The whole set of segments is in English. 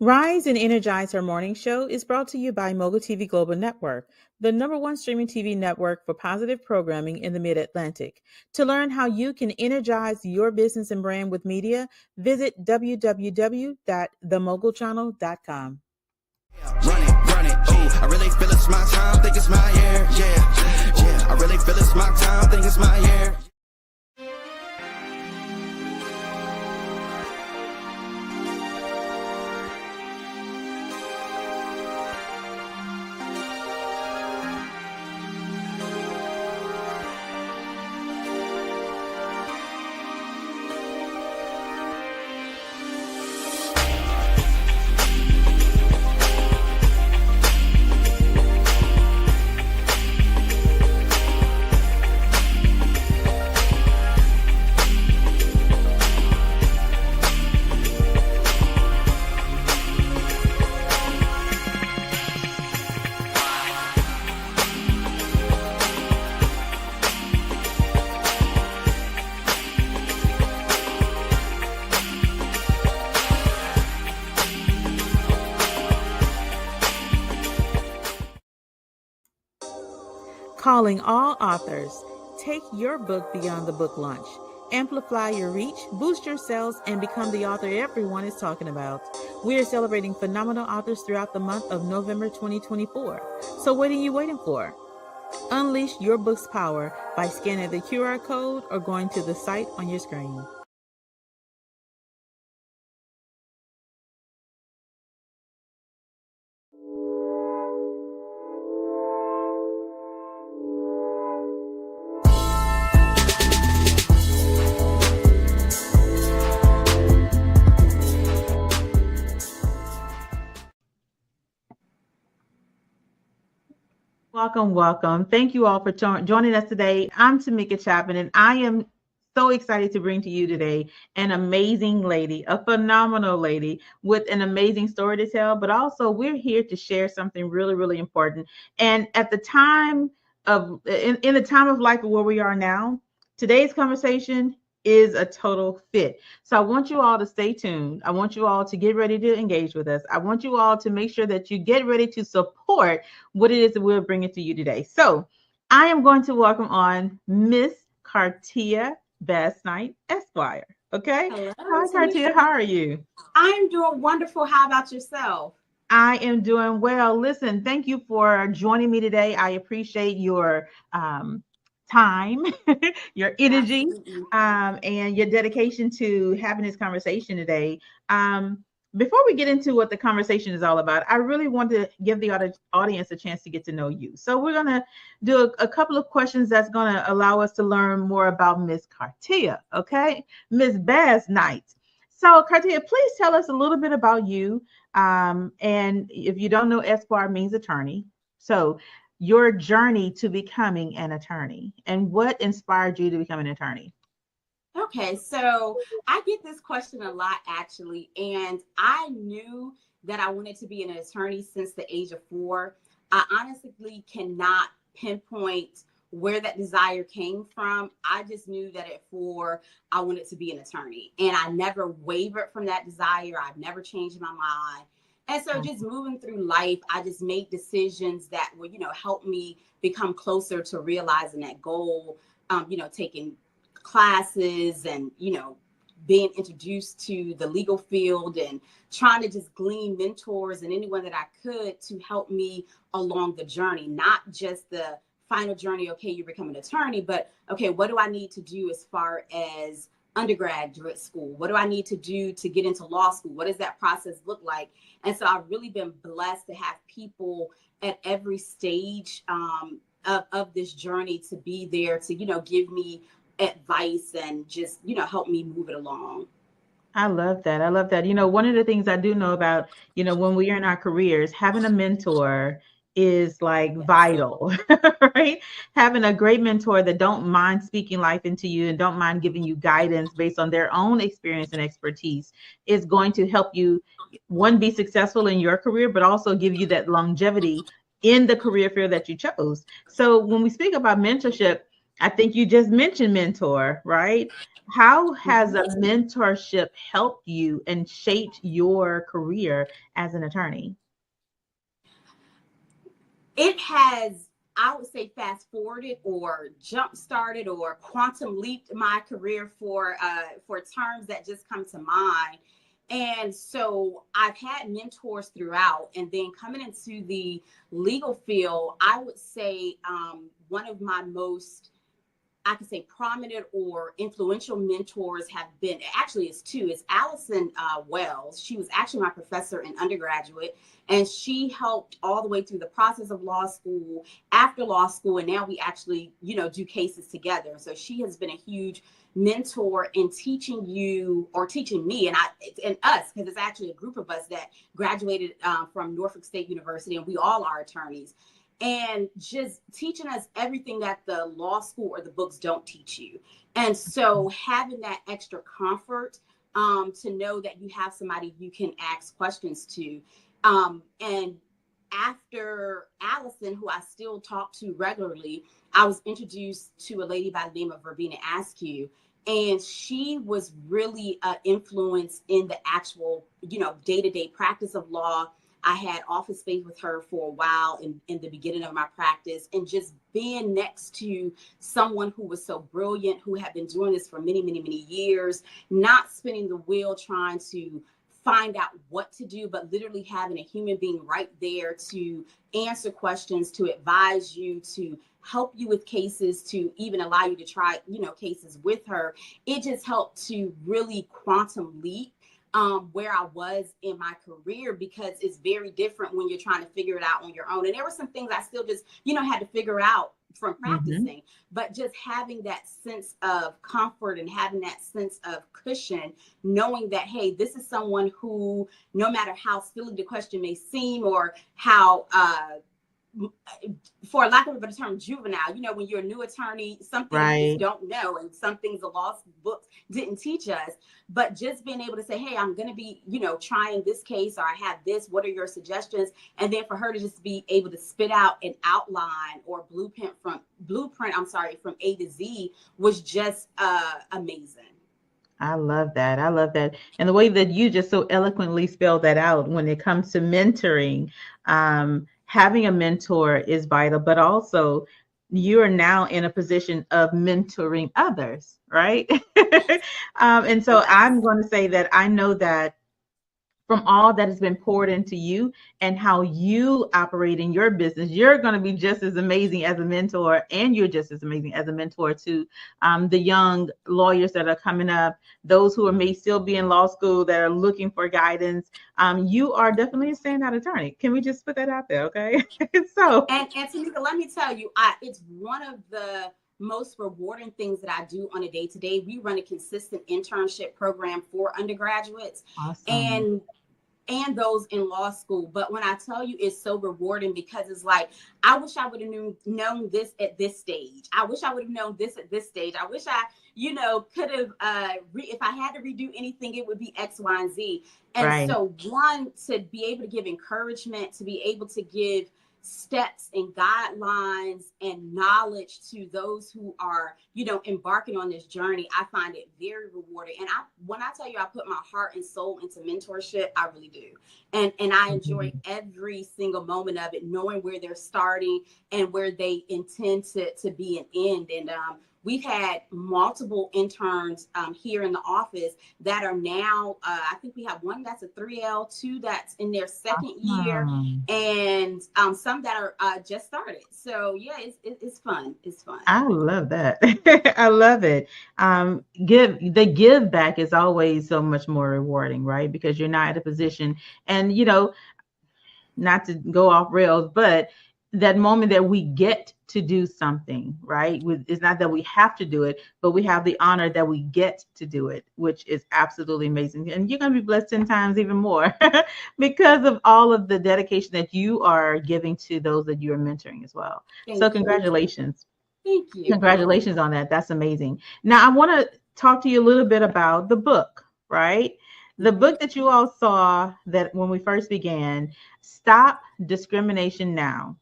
Rise and Energize Her Morning Show is brought to you by Mogul TV Global Network, the #1 streaming TV network for positive programming in the Mid-Atlantic. To learn how you can energize your business and brand with media, visit www.themogulchannel.com. Run it, ooh, I really feel it's my time, think it's my year, yeah, I really feel it's my time, think it's my year. Calling all authors. Take your book beyond the book launch. Amplify your reach, boost your sales, and become the author everyone is talking about. We are celebrating phenomenal authors throughout the month of November 2024. So what are you waiting for? Unleash your book's power by scanning the QR code or going to the site on your screen. Welcome. Thank you all for joining us today. I'm Tameka Chapman, and I am so excited to bring to you today an amazing lady, a phenomenal lady with an amazing story to tell, but also we're here to share something really, really important. And at the time of, in the time of life of where we are now, today's conversation is a total fit. So I want you all to stay tuned. I want you all to get ready to engage with us. I want you all to make sure that you get ready to support what it is that we're bringing to you today. So I am going to welcome on Miss Carteia Basnight, Esquire. Okay. Hello, Hi, Carteia. How are you? I'm doing wonderful. How about yourself? I am doing well. Listen, thank you for joining me today. I appreciate your time, your energy, and your dedication to having this conversation today. Before we get into what the conversation is all about, I really want to give the audience a chance to get to know you. So we're going to do a couple of questions that's going to allow us to learn more about Miss Carteia, okay? Miss Basnight. So Carteia, please tell us a little bit about you. And if you don't know, Esquire means attorney. So your journey to becoming an attorney and what inspired you to become an attorney? Okay, so I get this question a lot, actually, and I knew that I wanted to be an attorney since the age of 4. I honestly cannot pinpoint where that desire came from. I just knew that at 4, I wanted to be an attorney, and I never wavered from that desire. I've never changed my mind. And so just moving through life, I just made decisions that would, help me become closer to realizing that goal, taking classes and, being introduced to the legal field and trying to just glean mentors and anyone that I could to help me along the journey, not just the final journey. Okay, you become an attorney, but okay, what do I need to do as far as undergraduate school? What do I need to do to get into law school? What does that process look like? And so I've really been blessed to have people at every stage of this journey to be there to, give me advice and just, help me move it along. I love that. One of the things I do know about, when we are in our careers, having a mentor is like vital, right? Having a great mentor that don't mind speaking life into you and don't mind giving you guidance based on their own experience and expertise is going to help you, one, be successful in your career, but also give you that longevity in the career field that you chose. So when we speak about mentorship, I think you just mentioned mentor, right? How has a mentorship helped you and shaped your career as an attorney? It has, I would say, fast forwarded or jump started or quantum leaped my career for terms that just come to mind. And so I've had mentors throughout, and then coming into the legal field, I would say one of my most, I could say, prominent or influential mentors have been, actually it's two, it's Allison Wells. She was actually my professor in undergraduate, and she helped all the way through the process of law school, after law school, and now we actually, do cases together. So she has been a huge mentor in teaching you, or teaching me, and us, because it's actually a group of us that graduated from Norfolk State University, and we all are attorneys, and just teaching us everything that the law school or the books don't teach you. And so having that extra comfort to know that you have somebody you can ask questions to. And after Allison, who I still talk to regularly, I was introduced to a lady by the name of Verbena Askew. And she was really an influence in the actual, day-to-day practice of law. I had office space with her for a while in the beginning of my practice, and just being next to someone who was so brilliant, who had been doing this for many, many, many years, not spinning the wheel trying to find out what to do, but literally having a human being right there to answer questions, to advise you, to help you with cases, to even allow you to try, cases with her. It just helped to really quantum leap where I was in my career, because it's very different when you're trying to figure it out on your own. And there were some things I still just, had to figure out from practicing, but just having that sense of comfort and having that sense of cushion, knowing that, hey, this is someone who, no matter how silly the question may seem, or how, for lack of a better term, juvenile, when you're a new attorney, some things you just don't know, and some things the law books didn't teach us. But just being able to say, hey, I'm going to be, trying this case, or I have this, what are your suggestions? And then for her to just be able to spit out an outline or blueprint from A to Z was just amazing. I love that. I love that. And the way that you just so eloquently spelled that out when it comes to mentoring, having a mentor is vital, but also you are now in a position of mentoring others, right? And so I'm going to say that I know that from all that has been poured into you and how you operate in your business, you're going to be just as amazing as a mentor, and you're just as amazing as a mentor to the young lawyers that are coming up, those who may still be in law school that are looking for guidance. You are definitely a standout attorney. Can we just put that out there, okay? So, and Tameka, let me tell you, it's one of the most rewarding things that I do on a day-to-day. We run a consistent internship program for undergraduates. Awesome. And those in law school. But when I tell you, it's so rewarding, because it's like, I wish I would have known this at this stage. I wish I would have known this at this stage. I wish I, could have, if I had to redo anything, it would be X, Y, and Z. And so one, to be able to give encouragement, to be able to give steps and guidelines and knowledge to those who are, embarking on this journey, I find it very rewarding. And when I tell you I put my heart and soul into mentorship, I really do. And I enjoy every single moment of it, knowing where they're starting and where they intend to be an end. And we've had multiple interns here in the office that are now, I think we have one that's a 3L, two that's in their second year, and some that are just started. So yeah, it's fun. It's fun. I love that. I love it. Give back is always so much more rewarding, right? Because you're not at a position, and not to go off rails, but that moment that we get to do something, right? It's not that we have to do it, but we have the honor that we get to do it, which is absolutely amazing. And you're going to be blessed 10 times even more because of all of the dedication that you are giving to those that you are mentoring as well. So congratulations. Thank you. Congratulations on that. That's amazing. Now I want to talk to you a little bit about the book, right? The book that you all saw that when we first began, Stop Discrimination Now.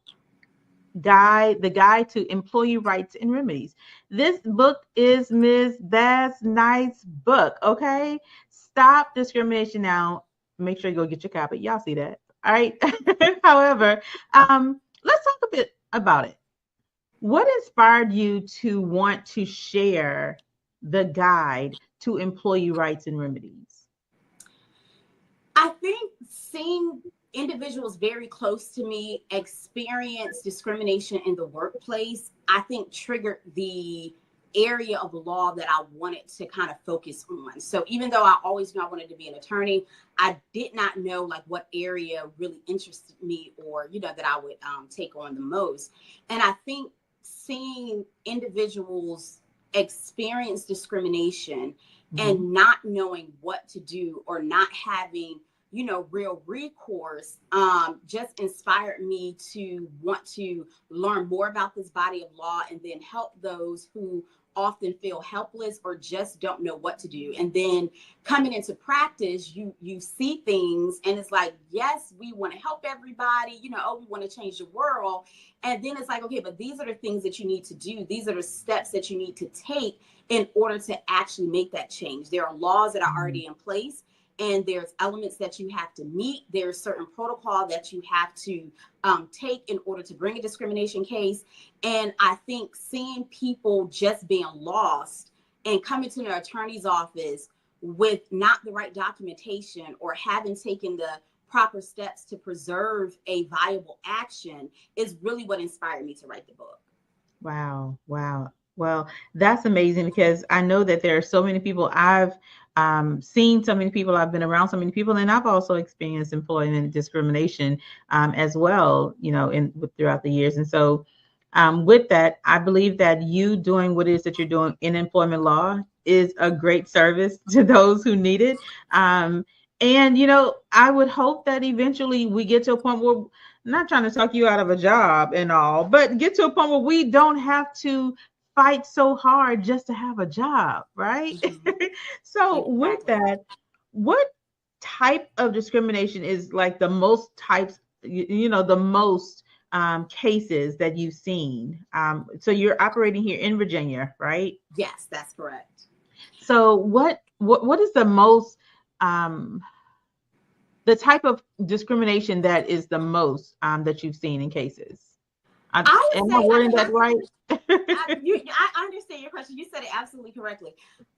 the guide to employee rights and remedies. This book is Ms. Basnight's book. Okay, Stop Discrimination Now. Make sure you go get your copy. Y'all see that, all right? However, let's talk a bit about it. What inspired you to want to share the guide to employee rights and remedies? I think seeing individuals very close to me experience discrimination in the workplace, I think triggered the area of law that I wanted to kind of focus on. So even though I always knew I wanted to be an attorney, I did not know like what area really interested me or, you know, that I would take on the most. And I think seeing individuals experience discrimination and not knowing what to do or not having, you know, real recourse, just inspired me to want to learn more about this body of law and then help those who often feel helpless or just don't know what to do. And then coming into practice, you see things and it's like, yes, we want to help everybody, you know, oh, we want to change the world. And then it's like, okay, but these are the things that you need to do. These are the steps that you need to take in order to actually make that change. There are laws that are already in place, and there's elements that you have to meet. There's certain protocol that you have to take in order to bring a discrimination case. And I think seeing people just being lost and coming to their attorney's office with not the right documentation or having taken the proper steps to preserve a viable action is really what inspired me to write the book. Wow. Wow. Well, that's amazing, because I know that there are so many people. I've seen so many people, I've been around so many people, and I've also experienced employment discrimination as well, you know, throughout the years. And so with that, I believe that you doing what it is that you're doing in employment law is a great service to those who need it. And, you know, I would hope that eventually we get to a point where, I'm not trying to talk you out of a job and all, but get to a point where we don't have to fight so hard just to have a job, right? So Exactly. with that, what type of discrimination is like the most types, you know, the most cases that you've seen? So you're operating here in Virginia, right? Yes, that's correct. So what is the most the type of discrimination that is the most that you've seen in cases? Am I wording that right? I understand your question. You said it absolutely correctly.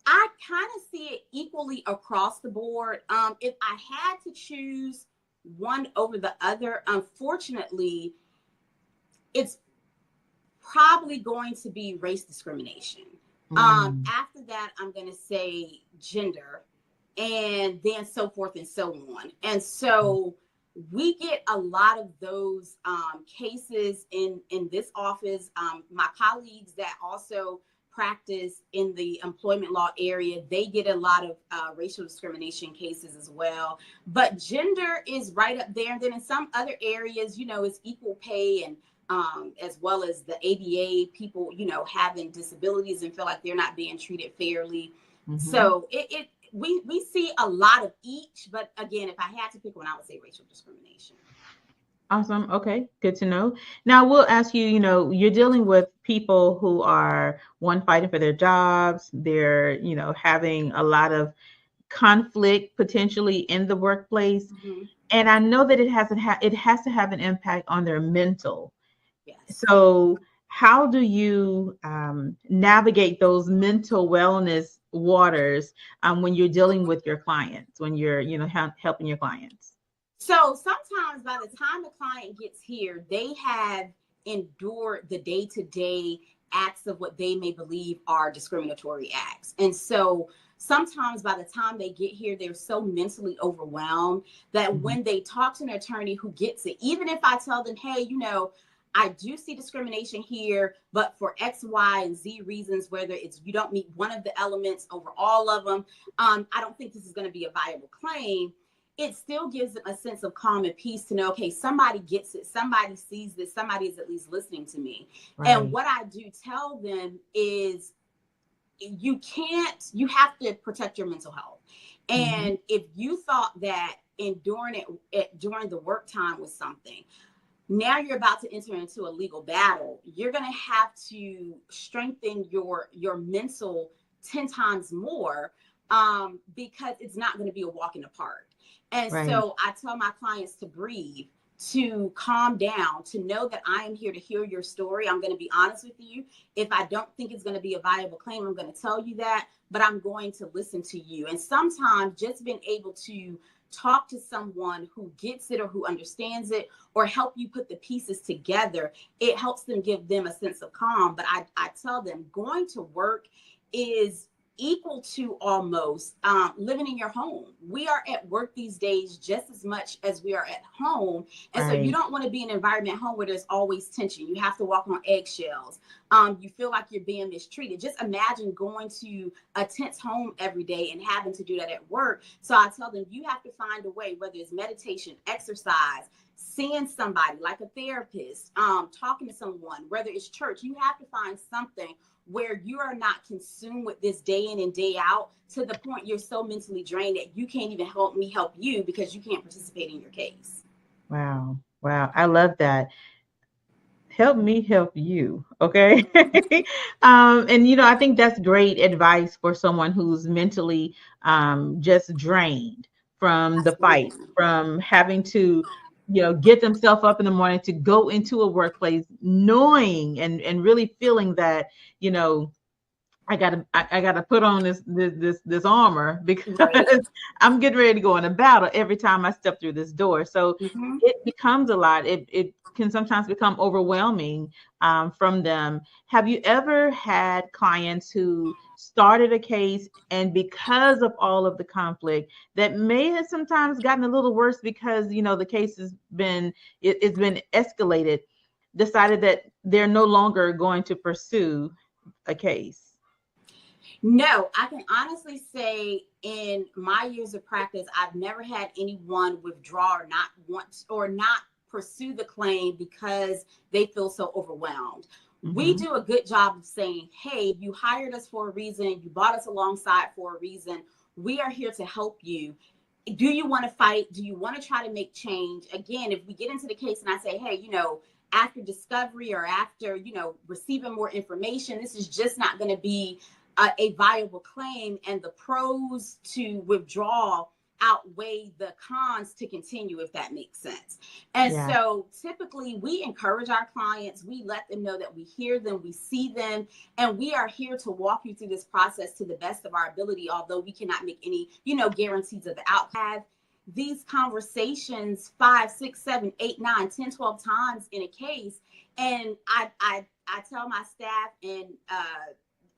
I kind of see it equally across the board. If I had to choose one over the other, unfortunately, it's probably going to be race discrimination. After that, I'm going to say gender, and then so forth and so on. And so we get a lot of those cases in this office. My colleagues that also practice in the employment law area, they get a lot of racial discrimination cases as well. But gender is right up there. And then in some other areas, you know, it's equal pay, and as well as the ADA, people, you know, having disabilities and feel like they're not being treated fairly. So we see a lot of each, but again, if I had to pick one, I would say racial discrimination. Awesome. Okay, good to know. Now we'll ask you, you know, you're dealing with people who are fighting for their jobs. They're, you know, having a lot of conflict potentially in the workplace. And I know that it has to have an impact on their mental. Yes. So how do you navigate those mental wellness waters when you're dealing with your clients, when you're, you know, helping your clients? So sometimes by the time the client gets here, they have endured the day-to-day acts of what they may believe are discriminatory acts. And so sometimes by the time they get here, they're so mentally overwhelmed that when they talk to an attorney who gets it, even if I tell them, hey, you know, I do see discrimination here, but for X, Y, and Z reasons, whether it's you don't meet one of the elements over all of them, I don't think this is going to be a viable claim. It still gives them a sense of calm and peace to know, okay, somebody gets it, somebody sees this, somebody is at least listening to me. Right. And what I do tell them is you have to protect your mental health. And if you thought that enduring it during the work time was something, now you're about to enter into a legal battle. You're going to have to strengthen your mental 10 times more, because it's not going to be a walk in the park. And so I tell my clients to breathe, to calm down, to know that I am here to hear your story. I'm going to be honest with you. If I don't think it's going to be a viable claim, I'm going to tell you that, but I'm going to listen to you. And sometimes just being able to talk to someone who gets it or who understands it, or help you put the pieces together, it helps them, give them a sense of calm. But I tell them going to work is equal to almost living in your home. We are at work these days just as much as we are at home. And so you don't want to be in an environment at home where there's always tension. You have to walk on eggshells. You feel like you're being mistreated. Just imagine going to a tense home every day and having to do that at work. So I tell them, you have to find a way, whether it's meditation, exercise, seeing somebody like a therapist, talking to someone, whether it's church, you have to find something where you are not consumed with this day in and day out to the point you're so mentally drained that you can't even help me help you because you can't participate in your case. Wow. Wow. I love that. Help me help you. Okay. And, you know, I think that's great advice for someone who's mentally just drained from the fight, from having to, you know, get themselves up in the morning to go into a workplace knowing and really feeling that, you know, I gotta put on this armor because I'm getting ready to go in a battle every time I step through this door. So it becomes a lot. It can sometimes become overwhelming from them. Have you ever had clients who started a case and because of all of the conflict that may have sometimes gotten a little worse because, you know, the case has been, it's been escalated, decided that they're no longer going to pursue a case? No, I can honestly say in my years of practice, I've never had anyone withdraw or not want or not pursue the claim because they feel so overwhelmed. We do a good job of saying, hey, you hired us for a reason. You brought us alongside for a reason. We are here to help you. Do you want to fight? Do you want to try to make change? Again, if we get into the case and I say, hey, you know, after discovery or after, you know, receiving more information, this is just not going to be a viable claim, and the pros to withdraw outweigh the cons to continue, if that makes sense. And so typically we encourage our clients, we let them know that we hear them, we see them, and we are here to walk you through this process to the best of our ability, although we cannot make any, you know, guarantees of the outcome. These conversations 5, 6, 7, 8, 9, 10, 12 times in a case. And I tell my staff, and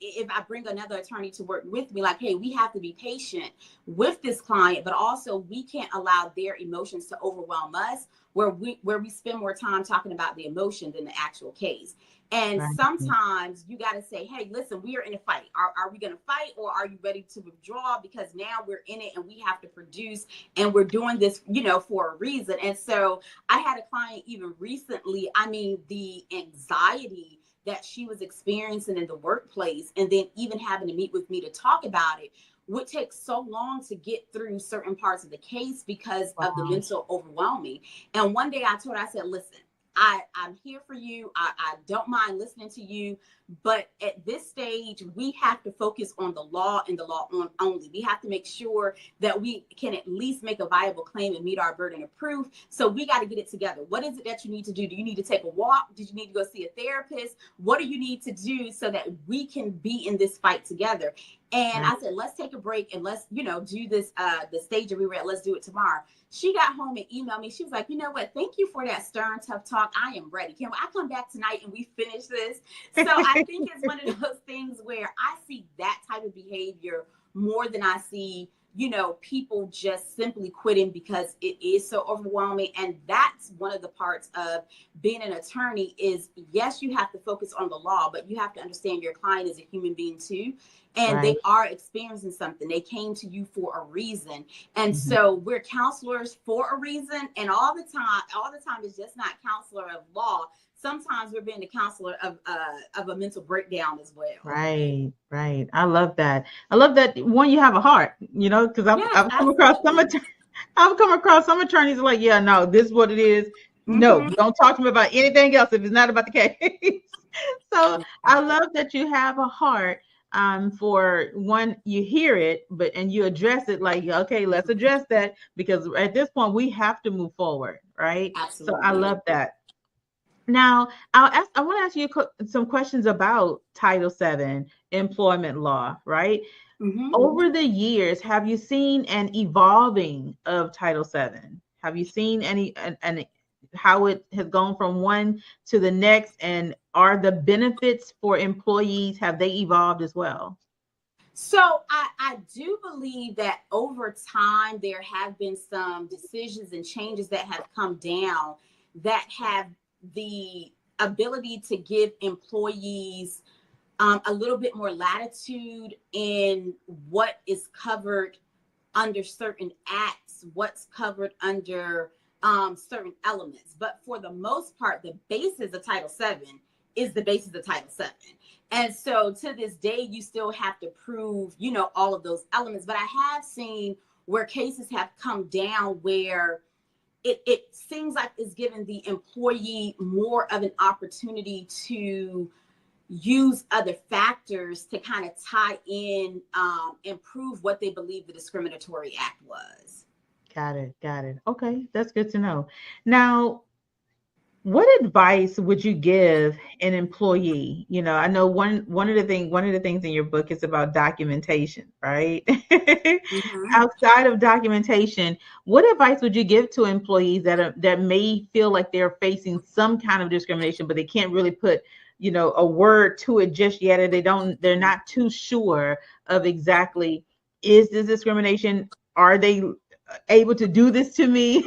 if I bring another attorney to work with me, like, hey, we have to be patient with this client, but also we can't allow their emotions to overwhelm us, where we spend more time talking about the emotion than the actual case. And sometimes you got to say, hey, listen, we are in a fight. Are we going to fight, or are you ready to withdraw? Because now we're in it and we have to produce, and we're doing this, you know, for a reason. And so I had a client even recently, I mean, the anxiety that she was experiencing in the workplace, and then even having to meet with me to talk about it, would take so long to get through certain parts of the case because of the mental overwhelming. And one day I told her, I said, listen, I'm here for you. I don't mind listening to you. But at this stage, we have to focus on the law and the law only. We have to make sure that we can at least make a viable claim and meet our burden of proof. So we got to get it together. What is it that you need to do? Do you need to take a walk? Did you need to go see a therapist? What do you need to do so that we can be in this fight together? And I said, let's take a break and let's, you know, do this, the stage that we were at, let's do it tomorrow. She got home and emailed me. She was like, you know what? Thank you for that stern, tough talk. I am ready. Can I come back tonight and we finish this? So I think it's one of those things where I see that type of behavior more than I see, you know, people just simply quitting because it is so overwhelming. And that's one of the parts of being an attorney is, yes, you have to focus on the law, but you have to understand your client is a human being too. And they are experiencing something. They came to you for a reason. And so we're counselors for a reason. And all the time it's just not counselor of law. Sometimes we're being the counselor of a mental breakdown as well. Right. I love that. One, you have a heart, you know, because I've come across some attorneys like, yeah, no, this is what it is. No, don't talk to me about anything else if it's not about the case. So I love that you have a heart for one, you hear it, but and you address it like, okay, let's address that, because at this point we have to move forward, right? Absolutely. So I love that. Now, I want to ask you some questions about Title VII employment law, right? Over the years, have you seen an evolving of Title VII? Have you seen any and how it has gone from one to the next, and are the benefits for employees, have they evolved as well? So I do believe that over time there have been some decisions and changes that have come down that have the ability to give employees a little bit more latitude in what is covered under certain acts, what's covered under certain elements. But for the most part, the basis of Title VII is the basis of Title VII. And so to this day, you still have to prove, all of those elements. But I have seen where cases have come down where it seems like it's given the employee more of an opportunity to use other factors to kind of tie in and prove what they believe the discriminatory act was. Got it. Okay, that's good to know. Now, what advice would you give an employee? I know one of the things in your book is about documentation, right? Outside of documentation, what advice would you give to employees that may feel like they're facing some kind of discrimination, but they can't really put, a word to it just yet, or they're not too sure of exactly, is this discrimination? Are they able to do this to me?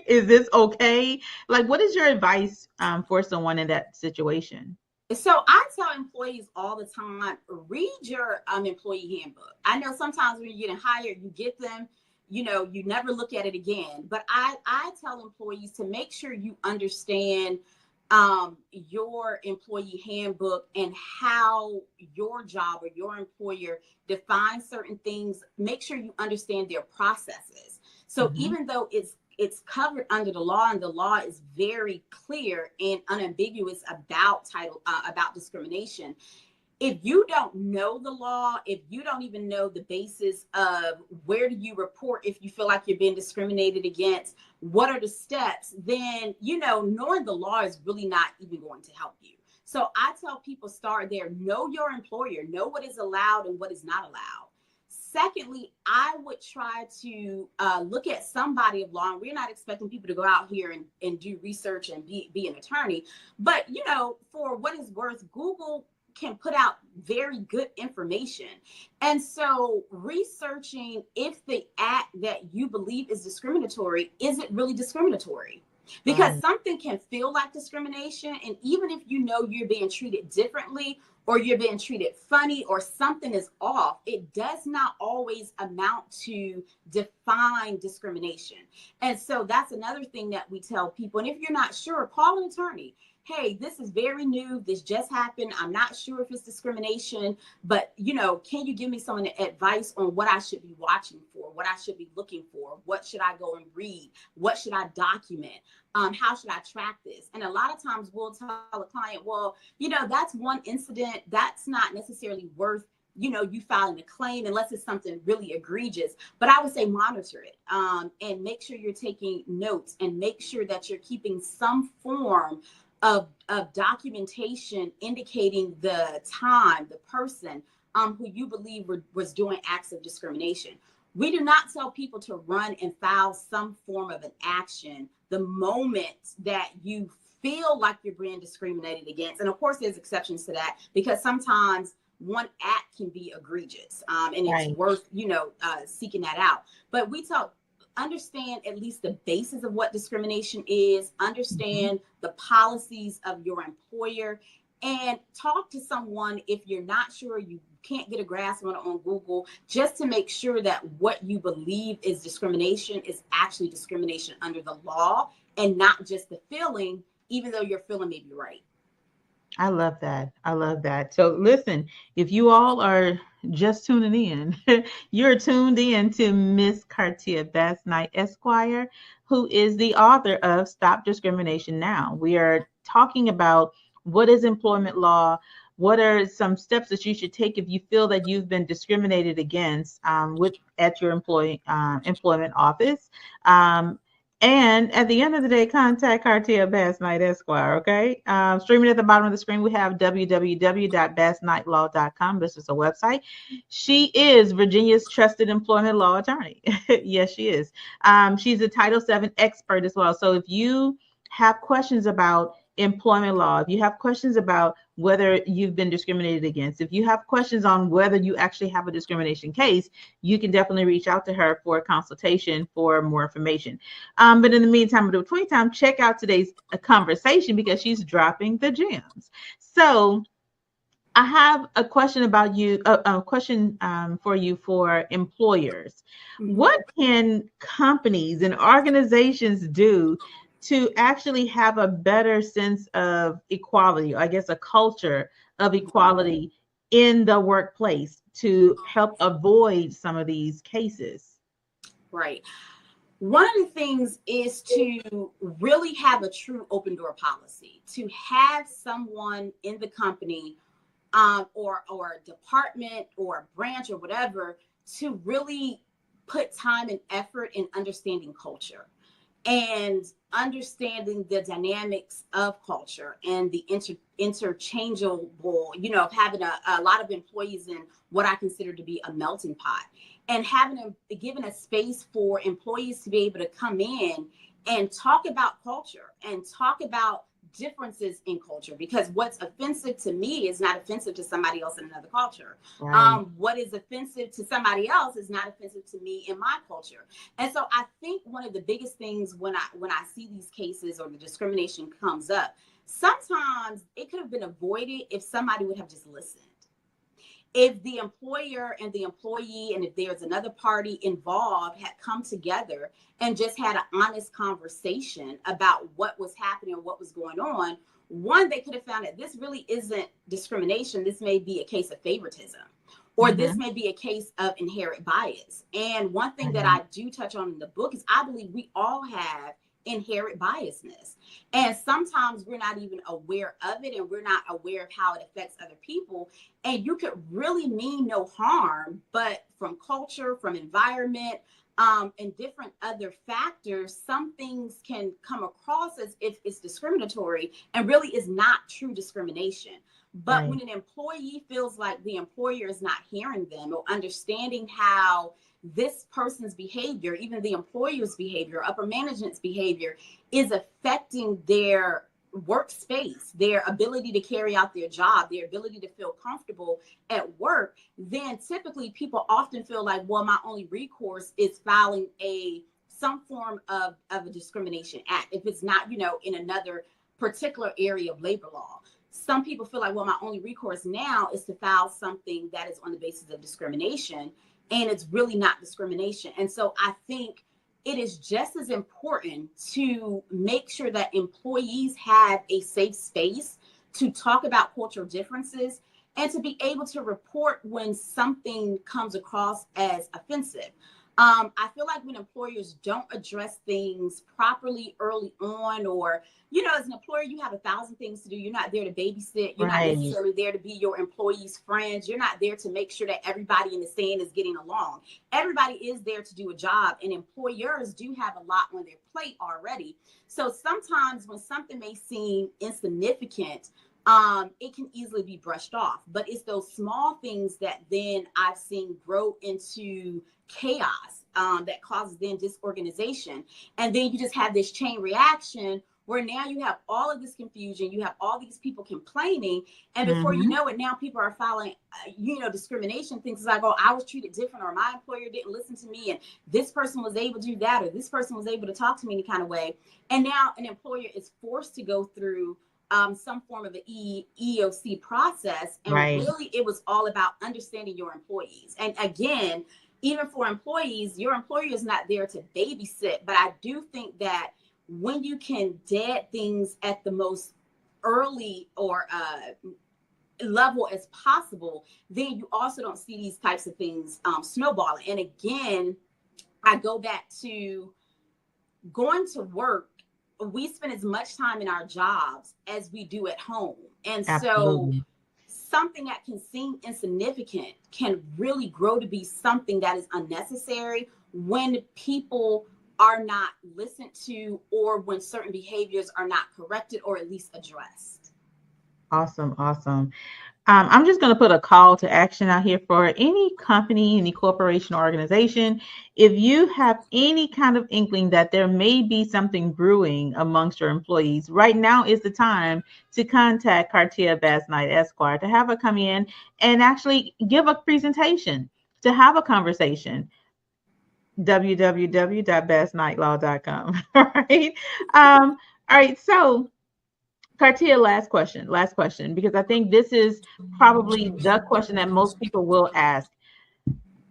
Is this okay? Like, what is your advice for someone in that situation? So I tell employees all the time, read your employee handbook. I know sometimes when you're getting hired, you get them, you never look at it again. But I tell employees to make sure you understand your employee handbook and how your job or your employer defines certain things. Make sure you understand their processes. So even though it's covered under the law, and the law is very clear and unambiguous about about discrimination, if you don't know the law, if you don't even know the basis of where do you report if you feel like you're being discriminated against, what are the steps, then, knowing the law is really not even going to help you. So I tell people, start there. Know your employer, know what is allowed and what is not allowed. Secondly, I would try to look at some body of law. And we're not expecting people to go out here and do research and be an attorney. But, for what it's worth, Google can put out very good information. And so researching if the act that you believe is discriminatory, is it really discriminatory? Because something can feel like discrimination. And even if you're being treated differently, or you're being treated funny, or something is off, it does not always amount to define discrimination. And so that's another thing that we tell people. And if you're not sure, call an attorney. Hey, this is very new. This just happened. I'm not sure if it's discrimination, but, can you give me some advice on what I should be watching for, what I should be looking for? What should I go and read? What should I document? How should I track this? And a lot of times we'll tell a client, well, that's one incident. That's not necessarily worth, you filing a claim unless it's something really egregious. But I would say monitor it and make sure you're taking notes, and make sure that you're keeping some form of documentation indicating the time, the person who you believe was doing acts of discrimination. We do not tell people to run and file some form of an action the moment that you feel like you're being discriminated against. And of course, there's exceptions to that, because sometimes one act can be egregious and it's worth, seeking that out. But we understand at least the basis of what discrimination is, understand the policies of your employer, and talk to someone if you're not sure, you can't get a grasp on it on Google, just to make sure that what you believe is discrimination is actually discrimination under the law, and not just the feeling, even though your feeling may be right. I love that. I love that. So listen, if you all are just tuning in, you're tuned in to Miss Carteia Basnight Esquire, who is the author of Stop Discrimination Now. We are talking about what is employment law, what are some steps that you should take if you feel that you've been discriminated against with at your employment office. And at the end of the day, contact Carteia Basnight Esquire, okay? Streaming at the bottom of the screen, we have www.basnightlaw.com. This is a website. She is Virginia's trusted employment law attorney. Yes, she is. She's a Title VII expert as well. So if you have questions about employment law, if you have questions about whether you've been discriminated against, if you have questions on whether you actually have a discrimination case, you can definitely reach out to her for a consultation for more information. But in the meantime, between time, check out today's conversation because she's dropping the gems. So I have a question about you, a question for you for employers. What can companies and organizations do to actually have a better sense of equality, or I guess a culture of equality in the workplace to help avoid some of these cases? Right. One of the things is to really have a true open door policy, to have someone in the company or a department or a branch or whatever to really put time and effort in understanding culture and understanding the dynamics of culture and the interchangeable, of having a lot of employees in what I consider to be a melting pot, and given a space for employees to be able to come in and talk about culture and talk about differences in culture, because what's offensive to me is not offensive to somebody else in another culture. Right. What is offensive to somebody else is not offensive to me in my culture. And so I think one of the biggest things when I see these cases or the discrimination comes up, sometimes it could have been avoided if somebody would have just listened. If the employer and the employee, and if there's another party involved, had come together and just had an honest conversation about what was happening and what was going on, one, they could have found that this really isn't discrimination. This may be a case of favoritism, or this may be a case of inherent bias. And one thing that I do touch on in the book is I believe we all have inherent biasness. And sometimes we're not even aware of it, and we're not aware of how it affects other people. And you could really mean no harm, but from culture, from environment, and different other factors, some things can come across as if it's discriminatory and really is not true discrimination. But when an employee feels like the employer is not hearing them or understanding how this person's behavior, even the employer's behavior, upper management's behavior, is affecting their workspace, their ability to carry out their job, their ability to feel comfortable at work, then typically people often feel like, well, my only recourse is filing some form of a discrimination act. If it's not, in another particular area of labor law. Some people feel like, well, my only recourse now is to file something that is on the basis of discrimination, and it's really not discrimination. And so I think it is just as important to make sure that employees have a safe space to talk about cultural differences and to be able to report when something comes across as offensive. I feel like when employers don't address things properly early on, or, as an employer, you have 1,000 things to do. You're not there to babysit. You're not necessarily there to be your employees' friends. You're not there to make sure that everybody in the stand is getting along. Everybody is there to do a job, and employers do have a lot on their plate already. So sometimes when something may seem insignificant, it can easily be brushed off. But it's those small things that then I've seen grow into chaos that causes then disorganization. And then you just have this chain reaction where now you have all of this confusion, you have all these people complaining, and before you know it, now people are filing, discrimination things like, oh, I was treated different, or my employer didn't listen to me, and this person was able to do that, or this person was able to talk to me in a kind of way. And now an employer is forced to go through some form of an EEOC process. And really, it was all about understanding your employees. And again, even for employees, your employer is not there to babysit. But I do think that when you can dead things at the most early or level as possible, then you also don't see these types of things snowballing. And again, I go back to going to work. We spend as much time in our jobs as we do at home. And Absolutely. so something that can seem insignificant can really grow to be something that is unnecessary when people are not listened to, or when certain behaviors are not corrected or at least addressed. Awesome. Awesome. I'm just going to put a call to action out here for any company, any corporation or organization. If you have any kind of inkling that there may be something brewing amongst your employees, right now is the time to contact Carteia Basnight, Esquire, to have her come in and actually give a presentation, to have a conversation. www.basnightlaw.com. All right. All right. So, Carteia, last question, because I think this is probably the question that most people will ask.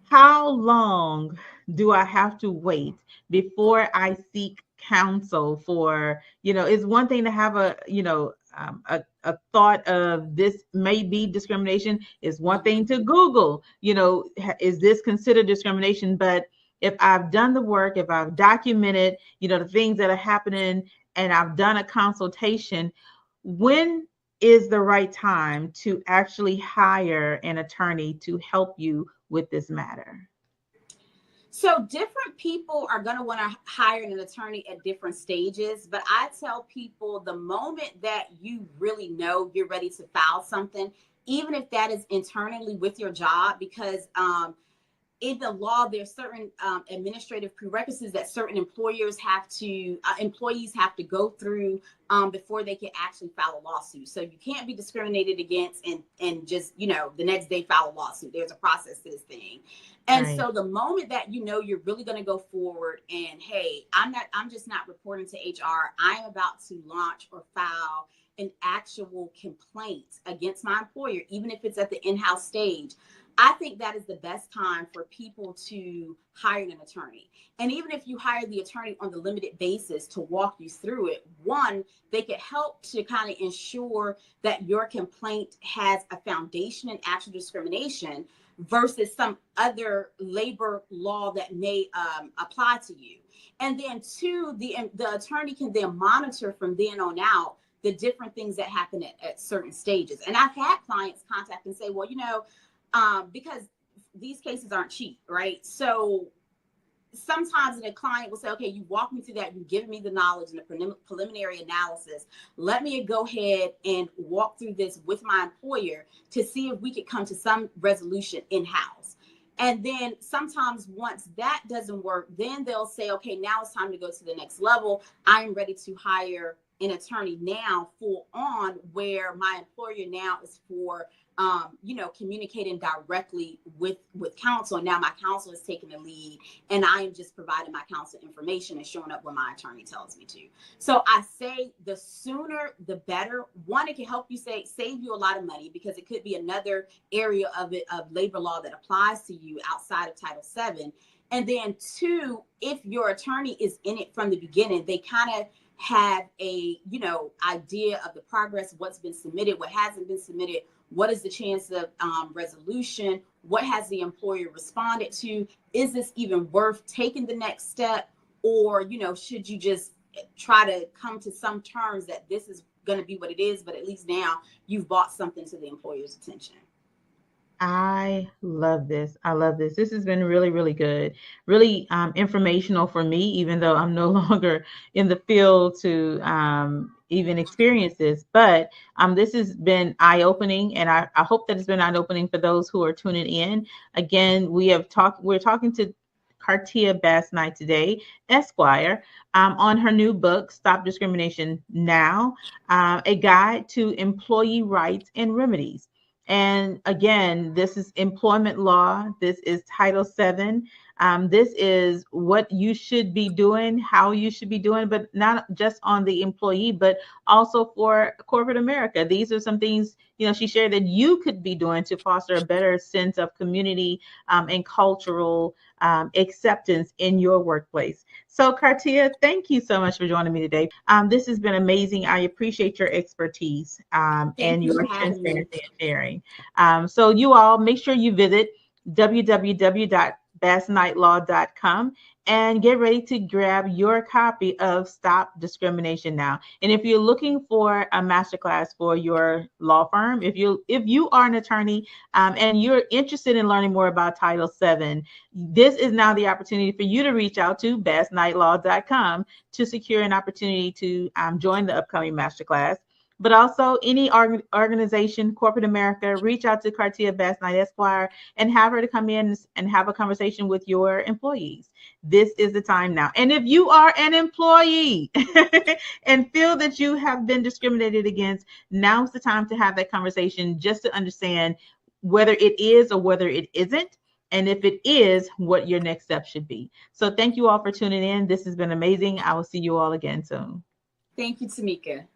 How long do I have to wait before I seek counsel for, it's one thing to have a thought of this may be discrimination. It's one thing to Google, is this considered discrimination? But if I've done the work, if I've documented, the things that are happening, and I've done a consultation, when is the right time to actually hire an attorney to help you with this matter? So different people are going to want to hire an attorney at different stages, but I tell people the moment that you really know you're ready to file something, even if that is internally with your job, because in the law, there's certain administrative prerequisites that certain employees have to go through before they can actually file a lawsuit. So you can't be discriminated against and just, the next day file a lawsuit. There's a process to this thing. And Right. So the moment that you're really going to go forward and, hey, I'm just not reporting to HR. I'm about to launch or file an actual complaint against my employer, even if it's at the in-house stage. I think that is the best time for people to hire an attorney. And even if you hire the attorney on the limited basis to walk you through it, one, they could help to kind of ensure that your complaint has a foundation in actual discrimination versus some other labor law that may apply to you. And then two, the attorney can then monitor from then on out the different things that happen at certain stages. And I've had clients contact and say, well, because these cases aren't cheap, right? So sometimes the client will say, okay, you walk me through that, you give me the knowledge and the preliminary analysis. Let me go ahead and walk through this with my employer to see if we could come to some resolution in-house. And then sometimes once that doesn't work, then they'll say, okay, now it's time to go to the next level. I'm ready to hire an attorney now full on, where my employer now is for communicating directly with counsel. And now my counsel is taking the lead and I am just providing my counsel information and showing up when my attorney tells me to. So I say the sooner the better. One, it can help you save you a lot of money, because it could be another area of labor law that applies to you outside of Title VII. And then two, if your attorney is in it from the beginning, they kind of have a idea of the progress, what's been submitted, what hasn't been submitted, what is the chance of resolution, what has the employer responded to, is this even worth taking the next step, or should you just try to come to some terms that this is going to be what it is, but at least now you've brought something to the employer's attention. I love this. This has been really, really good, really informational for me, even though I'm no longer in the field to even experience this. But this has been eye-opening, and I hope that it's been eye-opening for those who are tuning in. Again, we're talking to Carteia Basnight today, Esquire, on her new book, Stop Discrimination Now, a guide to employee rights and remedies. And again, this is employment law. This is Title VII. This is what you should be doing, how you should be doing, but not just on the employee, but also for corporate America. These are some things, she shared that you could be doing to foster a better sense of community and cultural acceptance in your workplace. So Carteia, thank you so much for joining me today. This has been amazing. I appreciate your expertise and your transparency and sharing. So you all make sure you visit www.basnightlaw.com and get ready to grab your copy of Stop Discrimination Now. And if you're looking for a masterclass for your law firm, if you are an attorney and you're interested in learning more about Title VII, this is now the opportunity for you to reach out to basnightlaw.com to secure an opportunity to join the upcoming masterclass. But also any organization, corporate America, reach out to Carteia Basnight Esquire and have her to come in and have a conversation with your employees. This is the time now. And if you are an employee and feel that you have been discriminated against, now's the time to have that conversation just to understand whether it is or whether it isn't. And if it is, what your next step should be. So thank you all for tuning in. This has been amazing. I will see you all again soon. Thank you, Tameka.